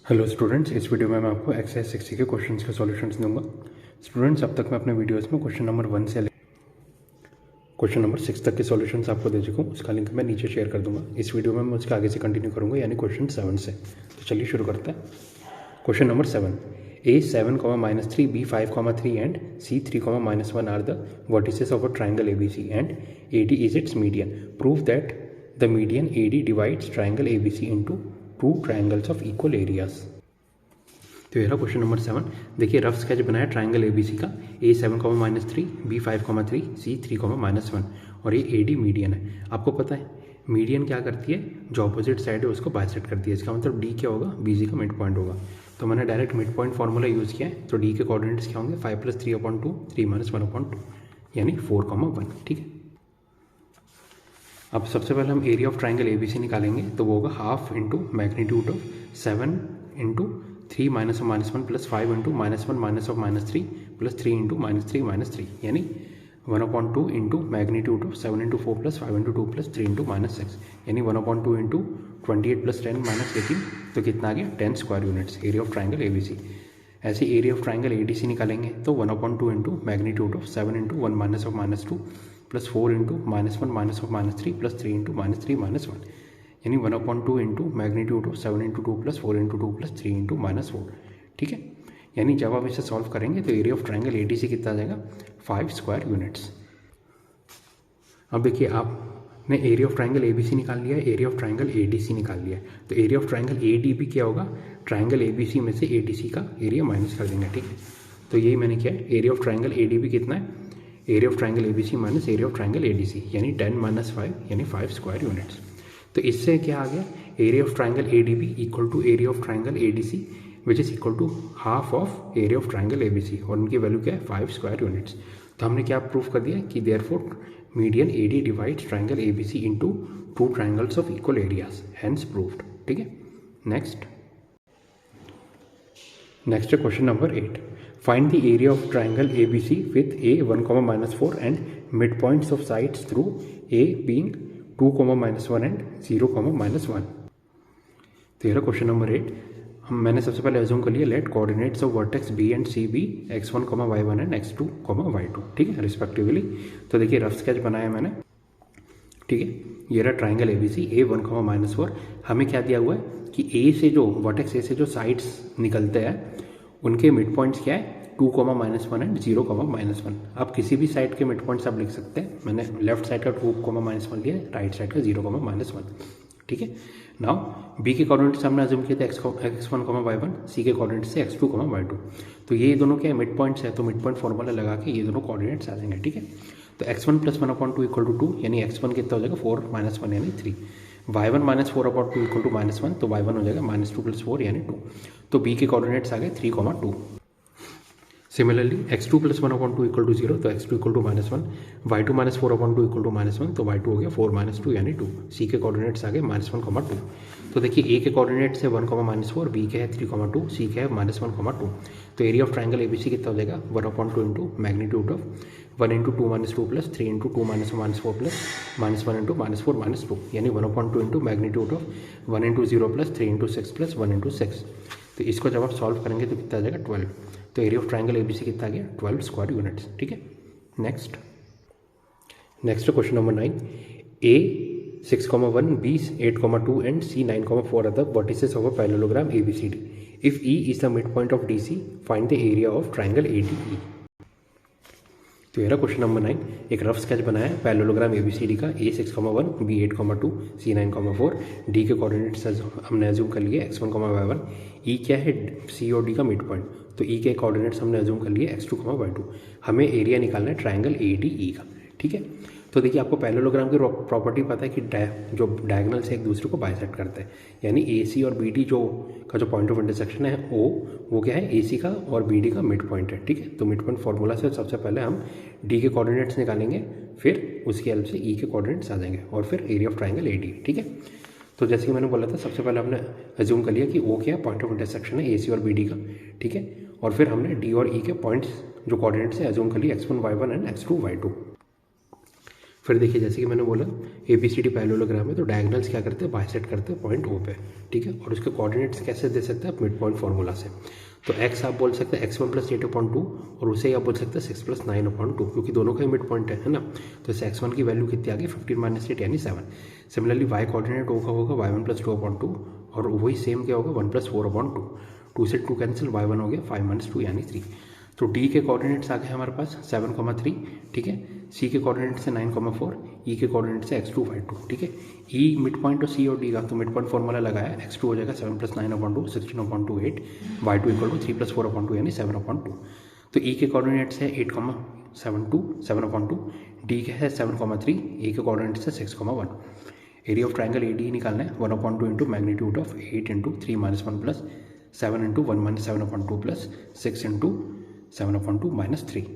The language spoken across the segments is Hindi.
हेलो स्टूडेंट्स, इस वीडियो में मैं आपको एक्सरसाइज 60 के क्वेश्चंस के सॉल्यूशंस दूंगा। स्टूडेंट्स, अब तक मैं अपने वीडियोस में क्वेश्चन नंबर 1 से क्वेश्चन नंबर 6 तक के सॉल्यूशंस आपको दे चुका हूँ। उसका लिंक मैं नीचे शेयर कर दूंगा। इस वीडियो में मैं उसके आगे से कंटिन्यू करूँगा, यानी क्वेश्चन 7 से। तो चलिए शुरू करते हैं। Question number 7, A7, -3, B5, 3 and C3, -1 are the vertices of a triangle ABC and AD is its median. Prove that the median AD divides triangle ABC into two triangles of equal areas. तो ये रहा क्वेश्चन नंबर 7। देखिए, रफ स्केच बनाया ट्राइंगल ABC का। A7, -3, B5, 3, C3, -1 और ये AD मीडियन है। आपको पता है मीडियन क्या करती है, जो अपोजिट साइड है उसको बाइसेक्ट करती है। इसका मतलब D क्या होगा, BC का मिड पॉइंट होगा। तो मैंने direct mid point formula use किया है। तो D के कोऑर्डिनेट्स क्या होंगे, 5 + 3/2, 3 - 1/2, यानी 4, 1। ठीक है। अब सबसे पहले हम एरिया ऑफ ट्राइंगल ABC निकालेंगे। तो वो होगा half into magnitude of 7 into 3 - 1 + 5 into -1 -3 + 3 into -3 -3, यानी 1/2 into magnitude of 7 into 4 + 5 into 2 + 3 into -6, यानी 1/2 इंटू 28 + 10 -18। तो कितना आ गया, 10 square units area of triangle ABC। ऐसे एरिया ऑफ ट्राइंगल ADC निकालेंगे। तो 1/2 into magnitude of 7 into 1 - 2 + 4 into -1 -3 + 3 into -3 -1, यानी 1/2 into magnitude of 7 into 2 + 4 into 2 + 3 into -4। ठीक है। यानी जब आप इसे सॉल्व करेंगे तो एरिया ऑफ ट्राइंगल ADC कितना आ जाएगा, 5 स्क्वायर यूनिट्स। अब देखिए, आपने एरिया ऑफ ट्राइंगल ABC निकाल लिया है, एरिया ऑफ ट्राइंगल ADC निकाल लिया है। तो एरिया ऑफ ट्राइंगल ADB क्या होगा, ट्राइंगल ABC में से ADC का एरिया माइनस कर देंगे। ठीक है। तो यही मैंने किया है। एरिया ऑफ ट्राइंगल ADB कितना है, area of triangle ABC minus area of triangle ADC, यानी 10 - 5, यानी 5 स्क्वायर यूनिट्स। तो इससे क्या आ गया, area of triangle ADB equal to area of triangle ADC which is equal to half of area of triangle ABC, और उनकी वैल्यू क्या है, 5 स्क्वायर यूनिट्स। तो हमने क्या प्रूफ कर दिया कि therefore median AD divides triangle ABC into two triangles of equal areas, hence proved. ठीक है। नेक्स्ट है question number 8। Find the area of triangle ABC with A 1, -4 and midpoints of sides through A being 2, -1 and 0, -1। तो यह क्वेश्चन नंबर 8। मैंने सबसे पहले अज्यूम कर लिया, let coordinates of vertex B and C be x1, y1 and x2, y2। ठीक है, रिस्पेक्टिवली। तो देखिए, रफ स्केच बनाया मैंने। ठीक है। ये रहा ट्राइंगल ABC A 1, -4। हमें क्या दिया हुआ है कि A से जो वर्टेक्स A से जो साइड्स निकलते हैं उनके मिड पॉइंट्स क्या है, 2, -1 एंड 0, -1। आप किसी भी साइड के मिड पॉइंट्स आप लिख सकते हैं। मैंने लेफ्ट साइड का 2, -1 लिया, राइट साइड का 0, -1। ठीक है। नाउ B के कोऑर्डिनेट्स हमने अज्यूम किए थे x1, y1, C के कोऑर्डिनेट्स से x2, y2। तो ये दोनों क्या मिड पॉइंट्स है, तो मिड पॉइंट फॉर्मूला लगा के ये दोनों कोऑर्डिनेट्स आ जाएंगे। ठीक है। तो x1 + 1/2 = 2, यानी x1 कितना हो जाएगा, 4 - 1 यानी 3। y1 - 4/2 = -1, तो y1 हो जाएगा -2 + 4 यानी 2। तो B के कोऑर्डिनेट्स आ गए 3, 2। सिमिलरली x2 + 1/2 = 0, तो x2 = -1। y2 - 4/2 = -1, तो y2 हो गया 4 - 2 यानी 2। C के कोऑर्डिनेट्स आ गए -1, 2। तो देखिए, A के कोऑर्डिनेट्स है 1, -4, B के है 3, 2, C के है -1, 2। तो एरिया ऑफ ट्राइंगल ABC कितना हो जाएगा, 1/2 into magnitude of 1 into 2 - 2 + 3 into 2 - 4 plus -1 into -4 - 2, यानी 1/2 into magnitude of 1 into 0 + 3 into 6 + 1 into 6। तो इसको जब आप सॉल्व करेंगे तो कितना आ जाएगा, 12। तो एरिया ऑफ ट्राइंगल ABC कितना आ गया, 12 स्क्वायर यूनिट्स। ठीक है। Next question number 9। A 6, 1, B 8, 2 and C 9, 4 are the vertices of a parallelogram ABCD. If E is the midpoint of DC, find the area of triangle ADE. तो ये रहा क्वेश्चन नंबर 9। एक रफ स्केच बनाया है पैरेललोग्राम ABCD का। A 6, 1, B 8, 2, C 9, 4। D के कोऑर्डिनेट्स हमने अज्यूम कर लिए x1, y1। E क्या है, C और D का मिड पॉइंट, तो E के कोऑर्डिनेट्स हमने अज्यूम कर लिए x2, y2। हमें एरिया निकालना है ट्राइंगल ADE का। ठीक है। तो देखिए, आपको पैरेललोग्राम की प्रॉपर्टी पता है कि जो डायगोनल से एक दूसरे को बाइसेक्ट करते हैं, यानी AC और BD का जो पॉइंट ऑफ इंटरसेक्शन है वो क्या है, AC का और BD का मिड पॉइंट है। ठीक है। तो मिड पॉइंट फॉर्मूला से सबसे पहले हम D के कोऑर्डिनेट्स निकालेंगे, फिर उसकी हेल्प से E के कोऑर्डिनेट्स आ जाएंगे, और फिर एरिया ऑफ ट्राइंगल AD। ठीक है। तो जैसे कि मैंने बोला था, सबसे पहले हमने अज्यूम कर लिया कि O क्या है, पॉइंट ऑफ इंटरसेक्शन है AC और BD का। ठीक है। और फिर हमने D और E के पॉइंट्स जो कोऑर्डिनेट्स है अज्यूम कर लिए x1, y1 and x2, y2। फिर देखिए जैसे कि मैंने बोला ABCD पैरेललोग्राम है तो डायगोनल्स क्या करते हैं, बाइसेक्ट करते हैं पॉइंट O पे, ठीक है। और उसके कोऑर्डिनेट्स कैसे दे सकते हैं आप, मिड पॉइंट फार्मूला से। तो x आप बोल सकते हैं x1 + 8/2 और उसे ही आप बोल सकते हैं 6 + 9/2 क्योंकि दोनों का ही मिड पॉइंट है ना। तो इस x1 की वैल्यू कितनी आ गई 15 - 8 यानी 7। सिमिलरली y कोऑर्डिनेट O का होगा y1 + 2/2 और वही सेम क्या होगा 1 + 4/2। 2 से 2 कैंसिल, y1 हो गया 5 - 2 यानी 3। तो D के कोऑर्डिनेट्स आ गए हमारे पास 7,3, ठीक है। C के कोऑर्डिनेट से 9,4, E के कोऑर्डिनेट से x2, y2, ठीक है। E मिड पॉइंट और C और D का, तो मिड पॉइंट फॉर्मूला लगाया, x2 हो जाएगा 7 + 9/2 16/2 8, y2 = 3 + 4/2 यानी 7/2। तो E के कोऑर्डिनेट्स है 8,72 7/2, D के है 7,3, A के कोऑर्डिनेट्स है 6,1। एरिया ऑफ ट्राइंगल ADE निकालना है 1/2 into magnitude of 8 into 3 - 1 plus 7 into 1 - 7/2 plus 6 into 7/2 - 3।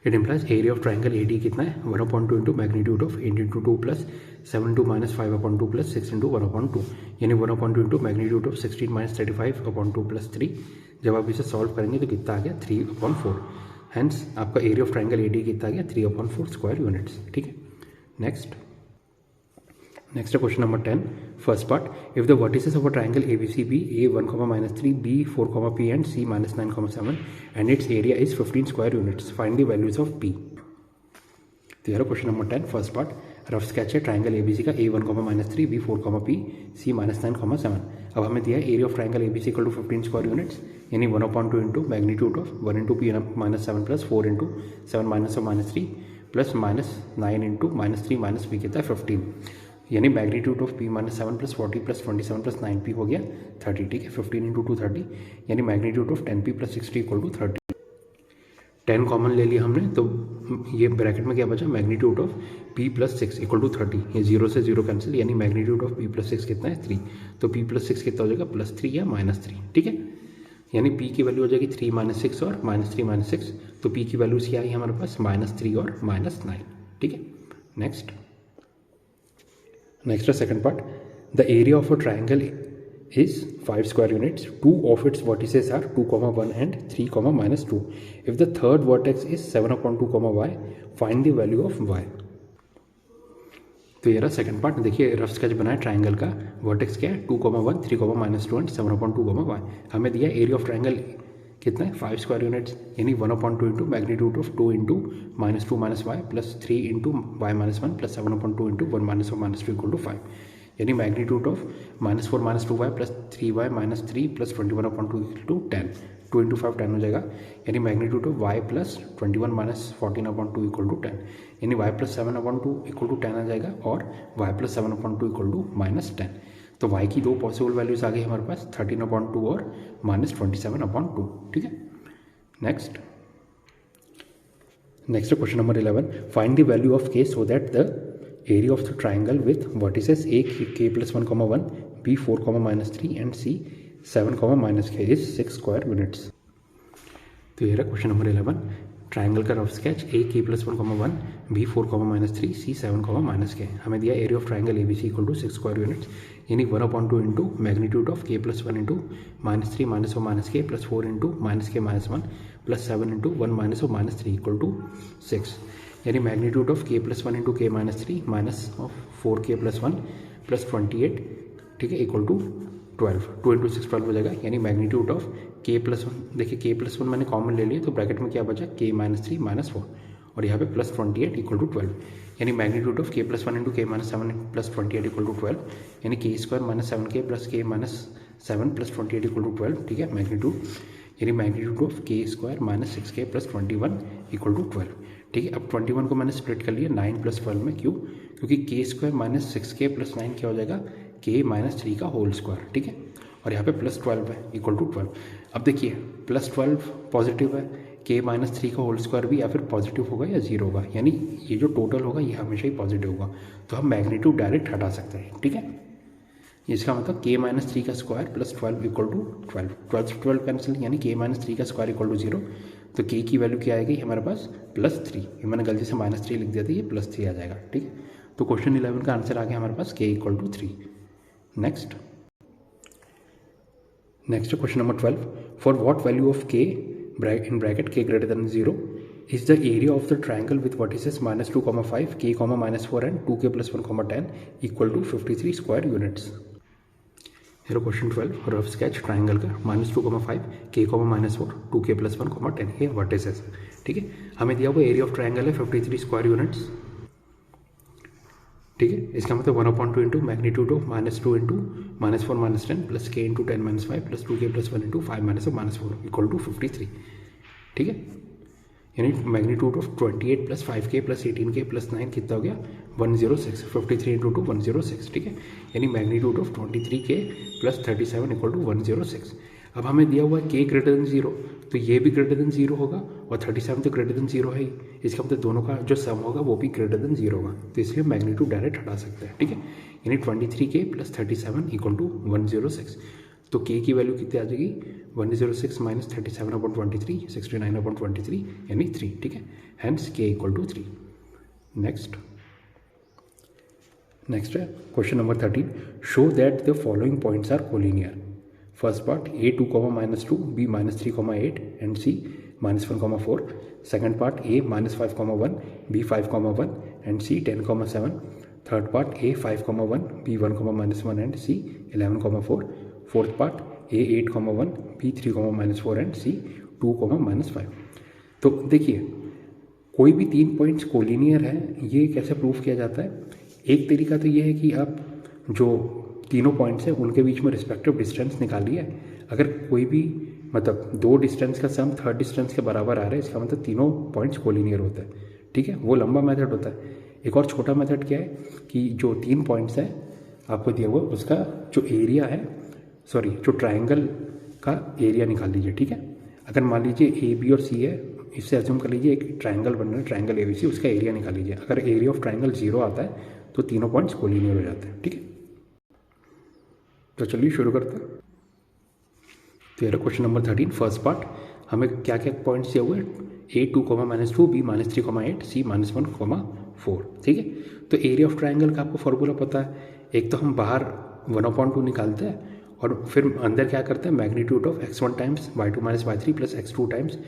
It implies area of triangle AD कितना है 1/2 into magnitude of 8 into 2 plus 7 into -5/2 plus 6 into 1/2 यानी 1/2 इंटू मैग्नीट्यूड ऑफ 16 - 35/2 प्लस 3। जब आप इसे सॉल्व करेंगे तो कितना आ गया 3/4। हैंस आपका एरिया ऑफ ट्राइंगल AD कितना आ गया 3/4 स्क्वायर यूनिट्स, ठीक है। Next question number 10, first part, if the vertices of a triangle ABC be A1, -3, B4, P and C -9, and its area is 15 square units, find the values of P। तो यार question number 10 first part, rough sketch है ट्राइंगल ABC का A1, -3, B4, P, C -9, 7। अब हमें दिया है area of triangle ABC = 15 square units यानी 1/2 into magnitude of 1 into P -7 plus 4 into 7 -3 plus -9 into -3 - P कितना है 15 यानी magnitude of P -7 plus 40 plus 27 plus 9P हो गया 30, ठीक है। 15 इंटू 2 30 यानी magnitude of 10P plus 60 = 30। 10 common ले लिया हमने तो ये ब्रैकेट में क्या बचा, मैग्नीट्यूड ऑफ P + 6 = 30। ये 0 से 0 कैंसिल यानी मैग्नीट्यूड ऑफ P + 6 कितना है 3। तो P + 6 कितना हो जाएगा +3 या -3, ठीक है। यानी P की वैल्यू हो जाएगी 3 - 6 और -3 - 6। तो P की वैल्यूज क्या आई हमारे पास -3 और -9, ठीक है। Next second part, the area of a triangle is 5 square units. 2 of its vertices are 2, 1 and 3, -2. If the third vertex is 7/2, y, find the value of y। तो ये रहा सेकंड पार्ट। देखिए रफ स्केच बनाया ट्राइंगल का, वर्टेक्स क्या है 2, 1, 3, -2 एंड 7/2, y। हमें दिया एरिया ऑफ ट्राइंगल कितना है 5 स्क्वायर यूनिट्स यानी 1/2 into magnitude of 2 into -2 - y plus 3 into y - 1 plus 7/2 into 1 - 2 = 5 यानी magnitude of -4 - 2y plus 3y - 3 plus 21/2 = 10। 2 into 5 10 हो जाएगा यानी मैग्नीट्यूड ऑफ y प्लस 21 - 14/2 = 10 यानी y प्लस 7/2 = 10 आ जाएगा और y प्लस 7/2 = -10। तो y की दो पॉसिबल वैल्यूज आ गई हमारे पास 13/2 और -27/2, ठीक है। Next question number 11, find the value of k so that the area of the triangle with vertices A k + 1, 1, B 4, -3 and C 7, -k is 6 square units. तो ये रहा क्वेश्चन नंबर 11, ट्राइंगल का rough sketch A k + 1, 1, B 4, -3, C 7, -k। हमें दिया area of triangle ABC = 6 square units यानी 1/2 into magnitude of k + 1 into -3 - k plus 4 into -k - 1 plus 7 into 1 - 3 = 6 यानी magnitude of k + 1 into k - 3 minus of 4k + 1 plus 28, ठीक है, = 12। 2 इंटू 6 12 हो जाएगा यानी मैग्नीट्यूड ऑफ k + 1, देखिए k + 1 मैंने कॉमन ले लिया तो ब्रैकेट में क्या बचा k - 3 - 4 और यहाँ पे प्लस 28 = 12 यानी magnitude of k + 1 into k - 7 plus 28 = 12 यानी k² - 7k plus k - 7 plus 28 = 12, ठीक है। मैग्नीट्यूड यानी magnitude of k² - 6k plus 21 = 12, ठीक है। अब 21 को मैंने स्प्लिट कर लिया 9 + 12 में, क्यों, क्योंकि k² - 6k प्लस 9 क्या हो जाएगा k - 3 का होल स्क्वायर, ठीक है। और यहाँ पे प्लस 12 है = 12। अब देखिए प्लस 12 पॉजिटिव है, k - 3 का होल स्क्वायर भी या फिर पॉजिटिव होगा या जीरो होगा, यानी ये जो टोटल होगा ये हमेशा ही पॉजिटिव होगा। तो हम मैग्नीट्यूड डायरेक्ट हटा सकते हैं, ठीक है। इसका मतलब k - 3 का स्क्वायर प्लस 12 = 12। 12 कैंसिल यानी k - 3 का स्क्वायर = 0। तो k की वैल्यू क्या आएगी हमारे पास +3। ये मैंने गलती से -3 लिख दिया था, ये +3 आ जाएगा, ठीक है। तो क्वेश्चन 11 का आंसर आ गया हमारे पास k = 3। Next question number 12, for what value of k in bracket k greater than 0 is the area of the triangle with vertices -2, 5 k, -4 and 2k + 1, 10 equal to 53 square units. Hello question 12 rough sketch triangle का -2, 5 k, -4 2k + 1, 10 ये वर्टिसेस है। ठीक है, हमें दिया हुआ एरिया ऑफ ट्राइंगल है 53 स्क्वायर यूनिट्स। ठीक है, इसका मतलब 1/2 into magnitude of -2 into -4 -10 plus k into 10 -5 plus 2k + 1 into 5 -4 equal to 53। ठीक है, यानी मैग्नीट्यूड ऑफ 28 + 5k + 18k + 9 कितना हो गया 106, 53 इंटू 2 106। ठीक है, यानी magnitude of 23k + 37 equal to 106। अब हमें दिया हुआ है k ग्रेटर देन 0, तो ये भी ग्रेटर देन 0 होगा और 37 तो ग्रेटर देन 0 है ही। इसका मतलब दोनों का जो सम होगा वो भी ग्रेटर देन 0 होगा, तो इसलिए मैग्नीट्यूड डायरेक्ट हटा सकते हैं। ठीक है, यानी 23k + 37 इक्वल टू 106। तो k की वैल्यू कितनी आ जाएगी 106 - 37/23 69/23 यानी 3। ठीक है, hence k equal to 3। Next है question number 13, show that the following points are collinear. First part a 2, -2 b -3, 8 and c -1, 4. Second part a -5, 1 b 5, 1 and c 10, 7. Third part a 5, 1 b 1, -1 and c 11, 4. Fourth part a 8, 1 b 3, -4 and c 2, -5। तो देखिए कोई भी 3 पॉइंट्स कोलिनियर है, ये कैसे प्रूफ किया जाता है। एक तरीका तो ये है कि आप जो तीनों पॉइंट्स हैं उनके बीच में रिस्पेक्टिव डिस्टेंस निकालिए। अगर कोई भी मतलब 2 डिस्टेंस का सम 3rd डिस्टेंस के बराबर आ रहा है, इसका मतलब तीनों पॉइंट्स कोलिनियर होता है। ठीक है, वो लंबा मेथड होता है। एक और छोटा मेथड क्या है कि जो 3 पॉइंट्स हैं आपको दिया हुआ उसका जो एरिया है, सॉरी जो ट्राइंगल का एरिया निकाल लीजिए। ठीक है, अगर मान लीजिए ए बी और सी है, इससे अज्यूम कर लीजिए एक ट्राइंगल बन रहा है, ट्राइंगल ABC, उसका एरिया निकाल लीजिए। अगर एरिया ऑफ ट्राइंगल 0 आता है तो तीनों पॉइंट्स कोलिनियर हो जाते हैं। ठीक है, तो चलिए शुरू करते हैं। तो ये क्वेश्चन नंबर 13 फर्स्ट पार्ट, हमें क्या क्या पॉइंट्स दिए हुए a 2, -2 b -3, 8 c -1, 4। ठीक है, तो एरिया ऑफ ट्राइंगल का आपको फॉर्मूला पता है। एक तो हम बाहर 1/2 निकालते हैं और फिर अंदर क्या करते हैं magnitude of x1 times y2 - y3 plus x2 times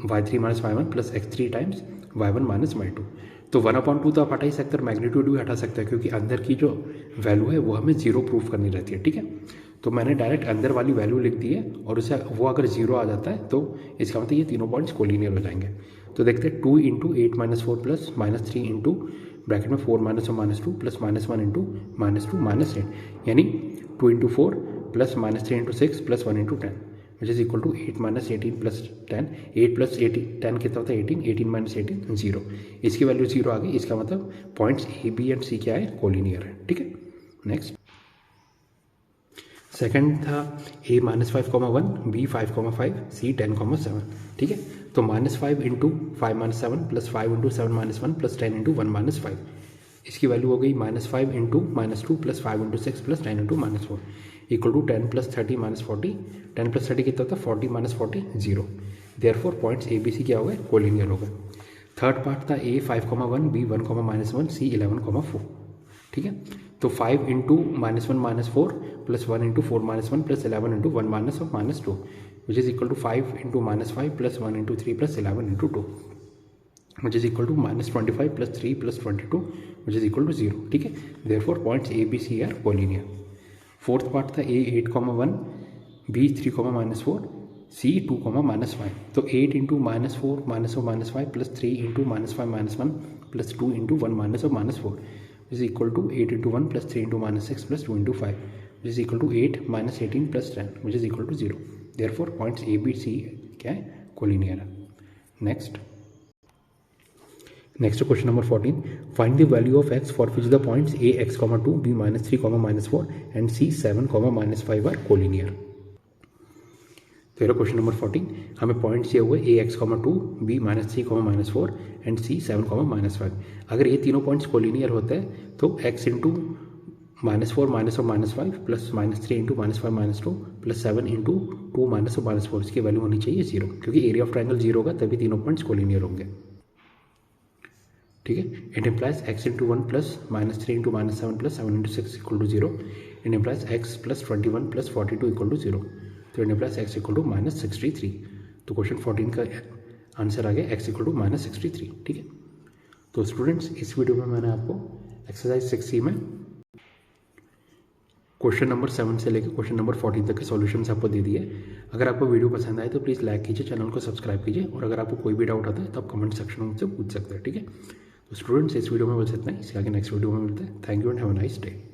y3 - y1 plus x3 times y1 - y2। तो 1/2 तो आप हटा ही सकते हैं, मैग्नीट्यूड भी हटा सकते हैं क्योंकि अंदर की जो वैल्यू है वो हमें 0 प्रूफ करनी रहती है। ठीक है, तो मैंने डायरेक्ट अंदर वाली वैल्यू लिख दी है और उसे वो अगर 0 आ जाता है तो इसका मतलब ये तीनों पॉइंट्स कोलिनियर हो जाएंगे। तो देखते हैं 2 × 8 - 4 प्लस -3 इंटू ब्रैकेट में 4 - 2 प्लस -1 इंटू -2 -8, यानी 2 × 4 plus -3 into 6 plus 1 into 10 which is equal to 8 - 18 plus 10। 8 plus 10 कितना होता है 18, 18 - 18 0। इसकी वैल्यू 0 आ गई, इसका मतलब points A B and C क्या है कोलिनियर है। ठीक है, नेक्स्ट सेकंड था a -5, 1 b 5, 5 c 10, 7। ठीक है, तो -5 into 5 - 7 plus 5 into 7 - 1 plus 10 into 1 - 5। इसकी वैल्यू हो गई -5 into -2 plus 5 into 6 plus 10 into -4 equal to 10 + 30 - 40। 10 + 30 कितना होता है 40 - 40 0। देयरफॉर पॉइंट्स ABC क्या हो गए कोलिनियर हो गए। थर्ड पार्ट था a 5, 1 b 1, -1 c 11, 4। ठीक है, तो 5 into -1 - 4 plus 1 into 4 - 1 plus 11 into 1 - 2 which is equal to 5 into -5 plus 1 into 3 plus 11 into 2 which is equal to -25 plus 3 plus 22 which is equal to 0। ठीक है, therefore points ABC are collinear. Fourth part था a 8, 1 b 3, -4 c 2, -5। तो 8 into -4 -5 plus 3 into -5 -1 plus 2 into 1 -4 is equal to 8 into 1 plus 3 into -6 plus 2 into 5 which is equal to 8 - 18 plus 10 which is equal to 0. Therefore points A, B, C क्या है कोलिनियर है। Next question number 14, find the value of x for which the points a x, 2 b -3, -4 and c 7, -5 are collinear. तो ये क्वेश्चन नंबर 14, हमें पॉइंट्स दिए हुए a x, 2 b -3, -4 and c 7, -5। अगर ये तीनों पॉइंट्स कोलिनियर होते हैं तो x into -4 -5 plus -3 into -5 -2 plus 7 into 2 -4 इसकी वैल्यू होनी चाहिए 0, क्योंकि एरिया ऑफ ट्राइंगल 0 होगा तभी तीनों पॉइंट्स कोलिनियर होंगे। ठीक है, it implies x into 1 plus -3 into -7 plus 7 into 6 equal to 0। It implies x plus 21 plus 42 equal to 0। तो it implies x equal to -63। तो क्वेश्चन 14 का आंसर आ गया x इक्वल टू -63। ठीक है, तो स्टूडेंट्स इस वीडियो में मैंने आपको एक्सरसाइज 6C में क्वेश्चन नंबर 7 से लेकर क्वेश्चन नंबर 14 तक के सॉल्यूशंस आपको दे दिए। अगर आपको वीडियो पसंद आए तो प्लीज़ लाइक कीजिए, चैनल को सब्सक्राइब कीजिए, और अगर आपको कोई भी डाउट आता है तो आप कमेंट सेक्शन में मुझसे पूछ सकते हैं। ठीक है, तो स्टूडेंट्स इस वीडियो में बस इतना ही, इसके आगे नेक्स्ट वीडियो में मिलते हैं। Thank you and have a nice day.